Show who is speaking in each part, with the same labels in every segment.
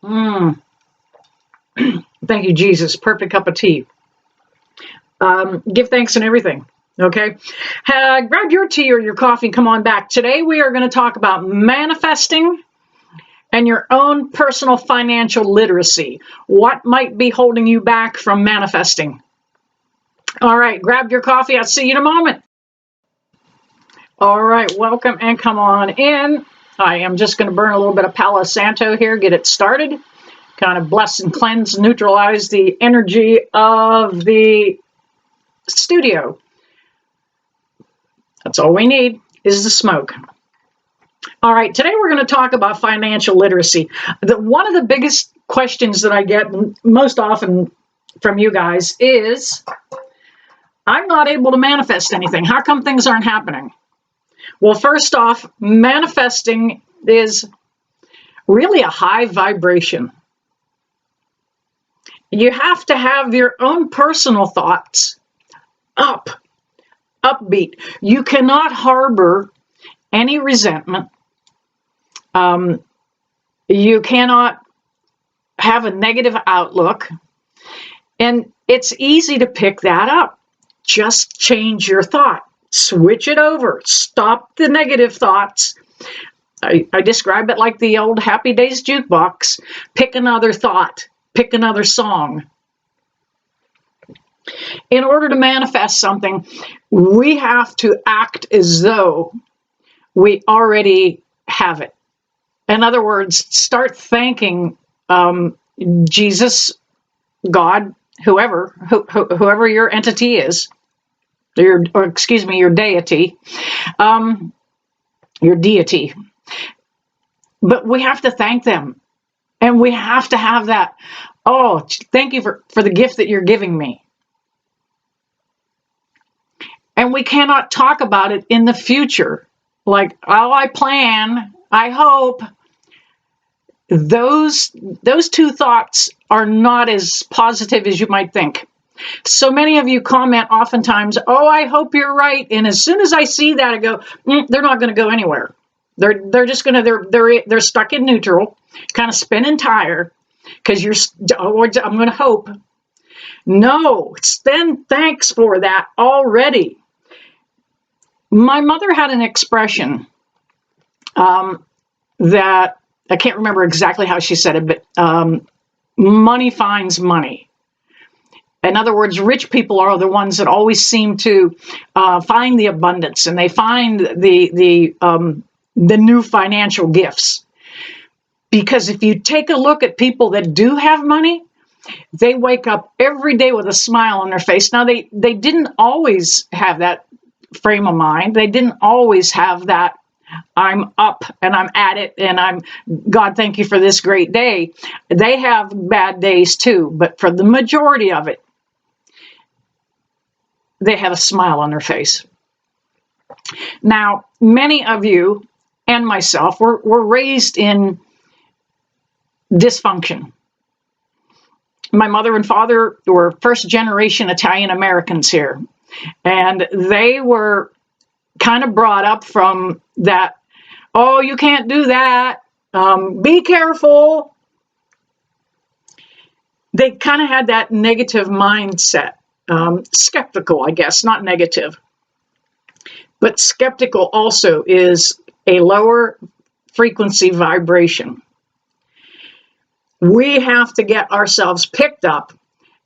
Speaker 1: Mm, thank you, Jesus. Perfect cup of tea. Give thanks and everything. Okay. Grab your tea or your coffee. Come on back. Today we are going to talk about manifesting and your own personal financial literacy. What might be holding you back from manifesting? All right. Grab your coffee. I'll see you in a moment. All right. Welcome and come on in. I am just going to burn a little bit of Palo Santo here, get it started, kind of bless and cleanse, neutralize the energy of the studio. That's all we need is the smoke. All right, today we're going to talk about financial literacy. One of the biggest questions that I get most often from you guys is, I'm not able to manifest anything. How come things aren't happening? Well, first off, manifesting is really a high vibration. You have to have your own personal thoughts upbeat. You cannot harbor any resentment. You cannot have a negative outlook. And it's easy to pick that up. Just change your thought. Switch it over. Stop the negative thoughts. I describe it like the old Happy Days jukebox. Pick another thought. Pick another song. In order to manifest something, we have to act as though we already have it. In other words, start thanking Jesus, God, whoever your entity is, your deity, your deity. But we have to thank them, and we have to have that. Oh, thank you for the gift that you're giving me. And we cannot talk about it in the future, like, oh, I plan, I hope. Those two thoughts are not as positive as you might think. So many of you comment oftentimes, oh, I hope you're right. And as soon as I see that, I go, they're not going to go anywhere. They're just going to, they're stuck in neutral, kind of spinning tire, because I'm going to hope. No, then thanks for that already. My mother had an expression that I can't remember exactly how she said it, but money finds money. In other words, rich people are the ones that always seem to find the abundance, and they find the new financial gifts. Because if you take a look at people that do have money, they wake up every day with a smile on their face. Now, they didn't always have that frame of mind. They didn't always have that, I'm up and I'm at it and God, thank you for this great day. They have bad days too, but for the majority of it, they have a smile on their face. Now, many of you and myself were raised in dysfunction. My mother and father were first generation Italian Americans here, and they were kind of brought up from that, oh, you can't do that, be careful. They kind of had that negative mindset, skeptical, I guess, not negative. But skeptical also is a lower frequency vibration. We have to get ourselves picked up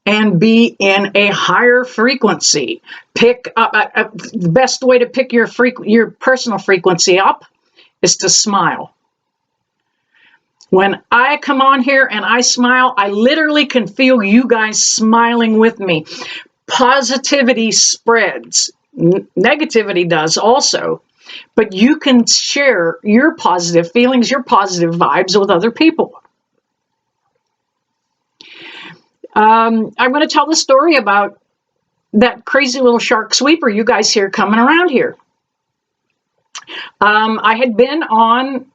Speaker 1: and be in a higher frequency. Pick up. The best way to pick your personal frequency up is to smile. When I come on here and I smile, I literally can feel you guys smiling with me. Positivity spreads. Negativity does also, but you can share your positive feelings, your positive vibes with other people. I'm going to tell the story about that crazy little shark sweeper you guys hear coming around here. I had been on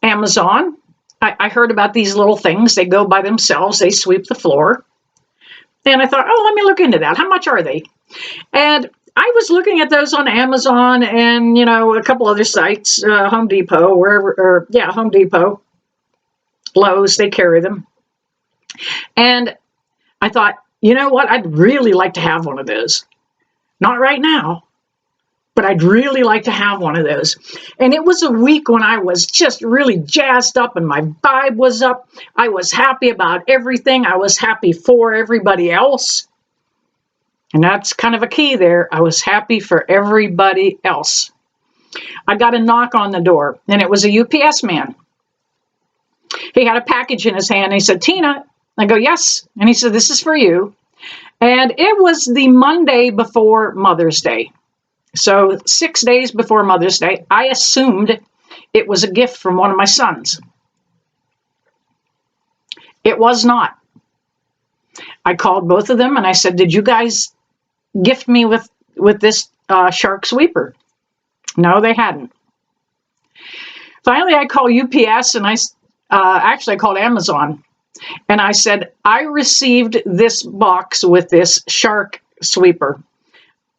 Speaker 1: Amazon. I heard about these little things. They go by themselves. They sweep the floor. And I thought, oh, let me look into that. How much are they? And I was looking at those on Amazon and, a couple other sites, Home Depot, Home Depot. Lowe's, they carry them. And I thought, you know what? I'd really like to have one of those. Not right now, but I'd really like to have one of those. And it was a week when I was just really jazzed up and my vibe was up. I was happy about everything. I was happy for everybody else. And that's kind of a key there. I was happy for everybody else. I got a knock on the door, and it was a UPS man. He had a package in his hand. And he said, Tina. I go, yes. And he said, this is for you. And it was the Monday before Mother's Day. So 6 days before Mother's Day, I assumed it was a gift from one of my sons. It was not. I called both of them and I said, did you guys gift me with this shark sweeper? No, they hadn't. Finally, I called UPS and actually I called Amazon. And I said, I received this box with this shark sweeper.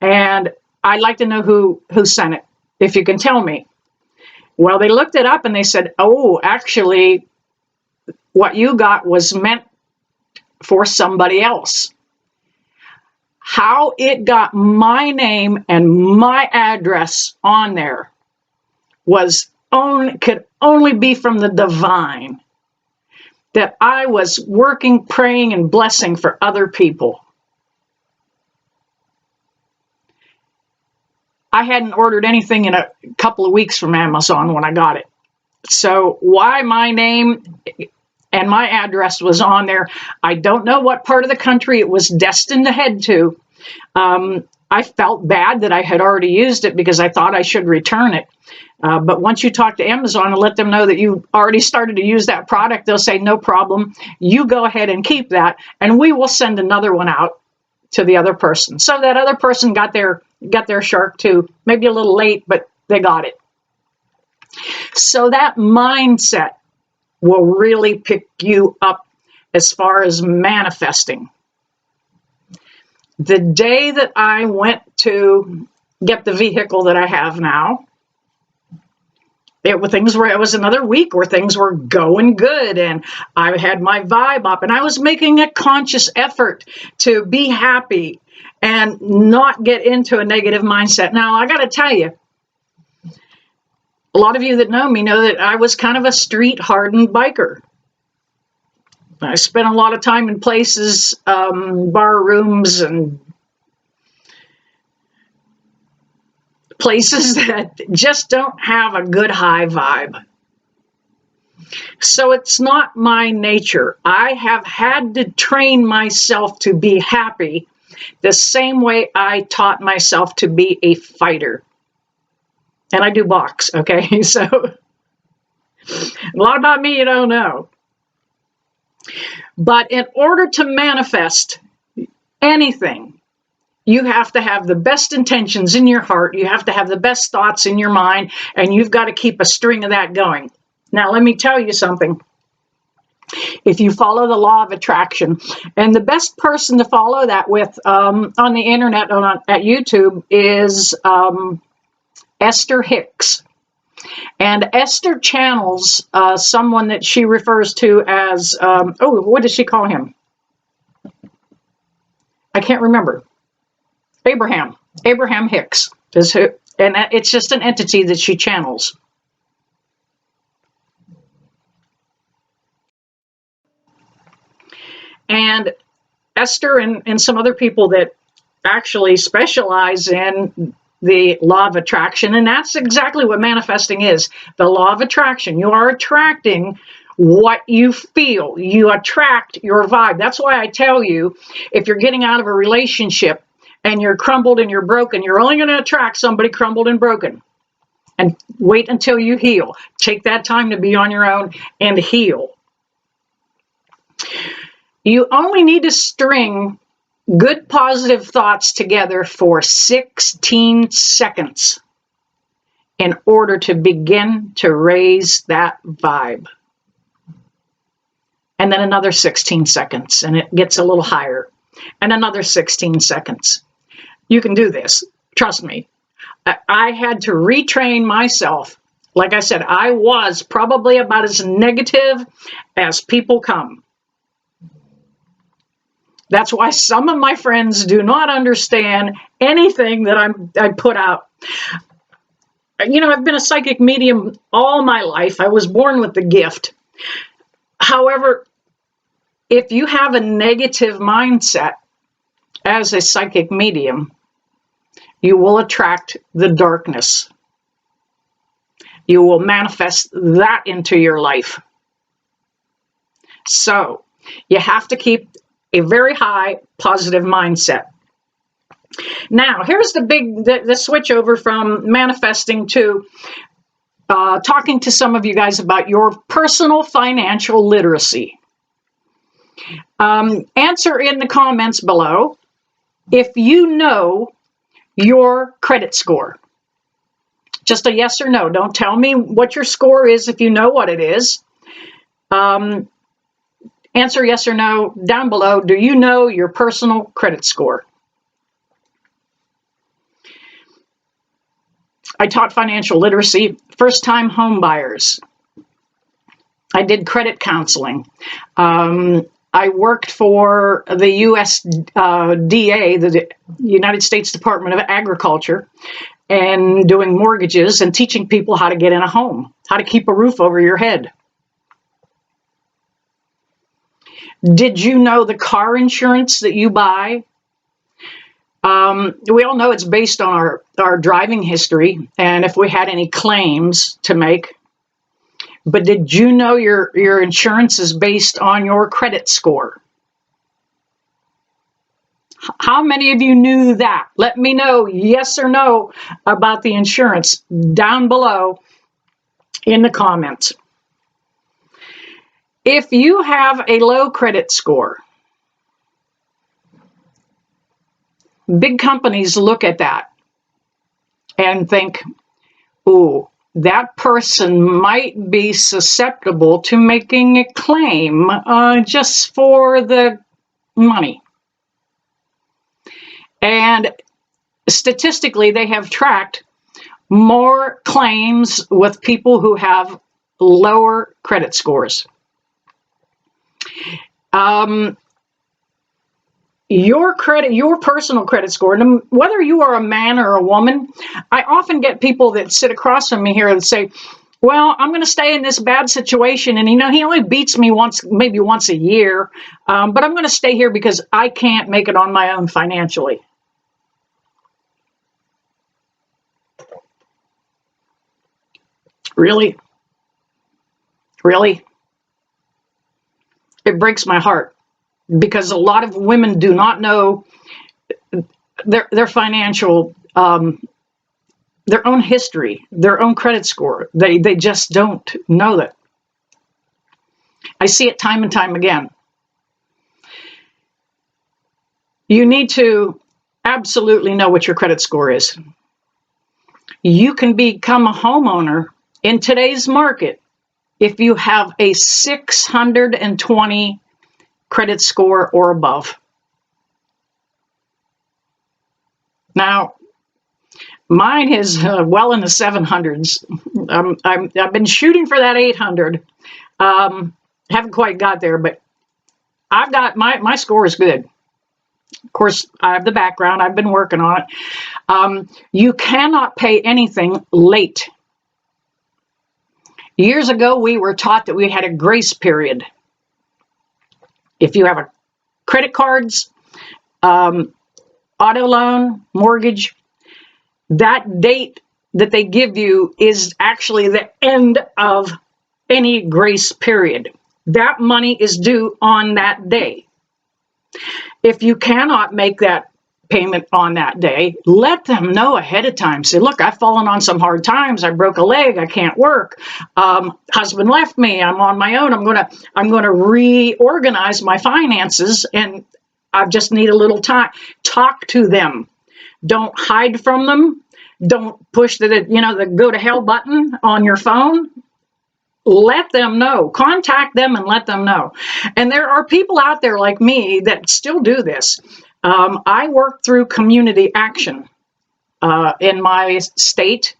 Speaker 1: And I'd like to know who sent it, if you can tell me. Well, they looked it up and they said, oh, actually, what you got was meant for somebody else. How it got my name and my address on there could only be from the divine. That I was working, praying, and blessing for other people. I hadn't ordered anything in a couple of weeks from Amazon when I got it. So why my name and my address was on there, I don't know what part of the country it was destined to head to. I felt bad that I had already used it because I thought I should return it. But once you talk to Amazon and let them know that you already started to use that product, they'll say, no problem. You go ahead and keep that, and we will send another one out to the other person. So that other person got their shark too. Maybe a little late, but they got it. So that mindset will really pick you up as far as manifesting. The day that I went to get the vehicle that I have now, it was another week where things were going good and I had my vibe up and I was making a conscious effort to be happy and not get into a negative mindset. Now, I got to tell you, a lot of you that know me know that I was kind of a street hardened biker. I spent a lot of time in places, bar rooms and places that just don't have a good high vibe. So it's not my nature. I have had to train myself to be happy the same way I taught myself to be a fighter. And I do box, okay? So a lot about me you don't know. But in order to manifest anything, you have to have the best intentions in your heart. You have to have the best thoughts in your mind, and you've got to keep a string of that going. Now, let me tell you something. If you follow the law of attraction, and the best person to follow that with on the internet, at YouTube, is Esther Hicks. And Esther channels someone that she refers to as, what does she call him? I can't remember. Abraham Hicks is who, and it's just an entity that she channels. And Esther and some other people that actually specialize in the law of attraction, and that's exactly what manifesting is, the law of attraction. You are attracting what you feel. You attract your vibe. That's why I tell you, if you're getting out of a relationship and you're crumbled and you're broken, you're only going to attract somebody crumbled and broken. And wait until you heal. Take that time to be on your own and heal. You only need to string good positive thoughts together for 16 seconds in order to begin to raise that vibe. And then another 16 seconds, and it gets a little higher. And another 16 seconds. You can do this. Trust me. I had to retrain myself Like I said, I was probably about as negative as people come. That's why some of my friends do not understand anything that I put out. You know, I've been a psychic medium all my life. I was born with the gift. However, if you have a negative mindset as a psychic medium, you will attract the darkness. You will manifest that into your life. So you have to keep a very high positive mindset. Now, here's the switch over from manifesting to talking to some of you guys about your personal financial literacy. Answer in the comments below if you know your credit score. Just a yes or no. Don't tell me what your score is if you know what it is. Answer yes or no down below. Do you know your personal credit score? I taught financial literacy, first-time home buyers. I did credit counseling. I worked for the USDA, the United States Department of Agriculture, and doing mortgages and teaching people how to get in a home, how to keep a roof over your head. Did you know the car insurance that you buy? We all know it's based on our driving history and if we had any claims to make. But did you know your insurance is based on your credit score? How many of you knew that? Let me know yes or no about the insurance down below in the comments. If you have a low credit score, big companies look at that and think, ooh, that person might be susceptible to making a claim just for the money. And statistically, they have tracked more claims with people who have lower credit scores. Your personal credit score, whether you are a man or a woman, I often get people that sit across from me here and say, well, I'm going to stay in this bad situation. And, you know, he only beats me maybe once a year. But I'm going to stay here because I can't make it on my own financially. Really? Really? It breaks my heart because a lot of women do not know their financial, their own history, their own credit score. They just don't know that. I see it time and time again. You need to absolutely know what your credit score is. You can become a homeowner in today's market if you have a 620 credit score or above. Now, mine is well in the 700s. I've been shooting for that 800. Haven't quite got there, but I've got my score is good. Of course, I have the background. I've been working on it. You cannot pay anything late. Years ago, we were taught that we had a grace period. If you have credit cards, auto loan, mortgage, that date that they give you is actually the end of any grace period. That money is due on that day. If you cannot make that payment on that day, let them know ahead of time. Say, look, I've fallen on some hard times. I broke a leg. I can't work. Husband left me. I'm on my own. I'm gonna reorganize my finances, and I just need a little time. Talk to them. Don't hide from them. Don't push the go to hell button on your phone. Let them know. Contact them and let them know. And there are people out there like me that still do this. I work through community action in my state.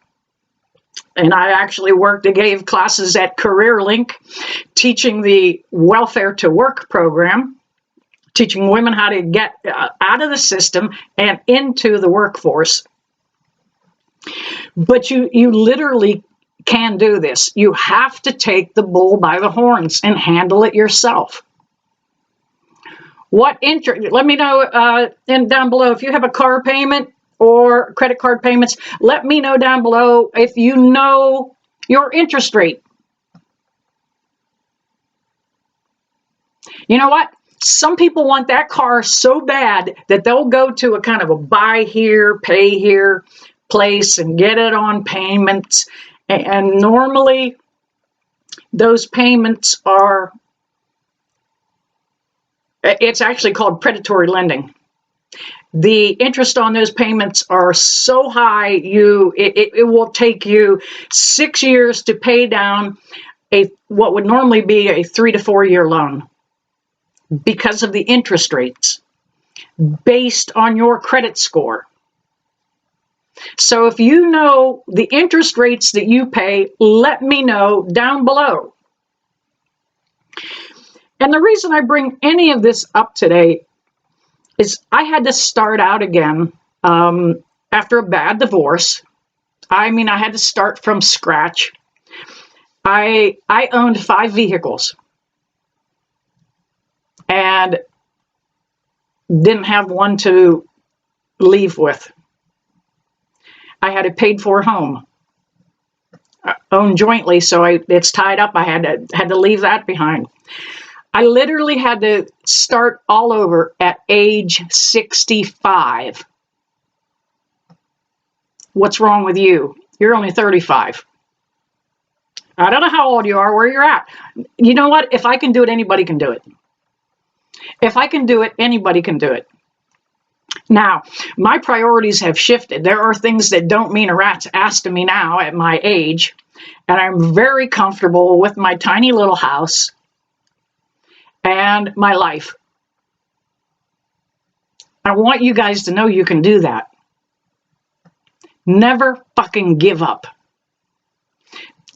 Speaker 1: And I actually gave classes at CareerLink, teaching the Welfare to Work program, teaching women how to get out of the system and into the workforce. But you literally can do this. You have to take the bull by the horns and handle it yourself. What interest? Let me know down below if you have a car payment or credit card payments. Let me know down below if you know your interest rate. You know what? Some people want that car so bad that they'll go to a kind of a buy here, pay here place and get it on payments. And normally those payments are, it's actually called predatory lending. The interest on those payments are so high, it will take you 6 years to pay down what would normally be a 3 to 4 year loan because of the interest rates based on your credit score. So if you know the interest rates that you pay, let me know down below. And the reason I bring any of this up today is I had to start out again after a bad divorce. I mean, I had to start from scratch. I owned 5 vehicles and didn't have one to leave with. I had a paid for home, owned jointly, so it's tied up. I had to leave that behind. I literally had to start all over at age 65. What's wrong with you? You're only 35. I don't know how old you are, where you're at. You know what? If I can do it, anybody can do it. If I can do it, anybody can do it. Now, my priorities have shifted. There are things that don't mean a rat's ass to me now at my age, and I'm very comfortable with my tiny little house and my life. I want you guys to know you can do that. Never fucking give up.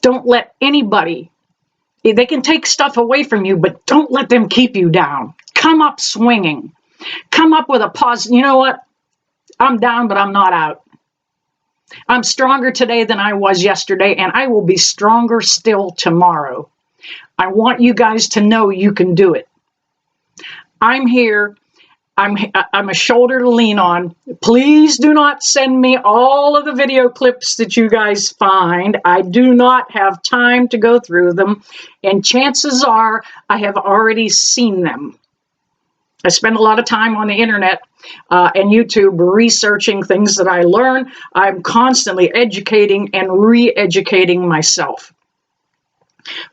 Speaker 1: Don't let anybody, they can take stuff away from you, but don't let them keep you down. Come up swinging. Come up with a positive. You know what? I'm down, but I'm not out. I'm stronger today than I was yesterday, and I will be stronger still tomorrow. I want you guys to know you can do it. I'm here. I'm a shoulder to lean on. Please do not send me all of the video clips that you guys find. I do not have time to go through them, and chances are I have already seen them. I spend a lot of time on the internet and YouTube researching things that I learn. I'm constantly educating and re-educating myself.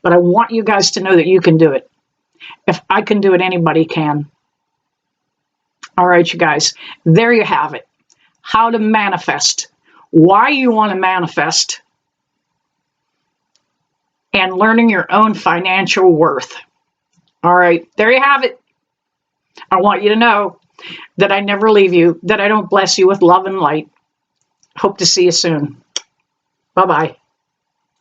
Speaker 1: But I want you guys to know that you can do it. If I can do it, anybody can. All right, you guys, there you have it. How to manifest, why you want to manifest, and learning your own financial worth. All right, there you have it. I want you to know that I never leave you, that I don't bless you with love and light. Hope to see you soon. Bye-bye.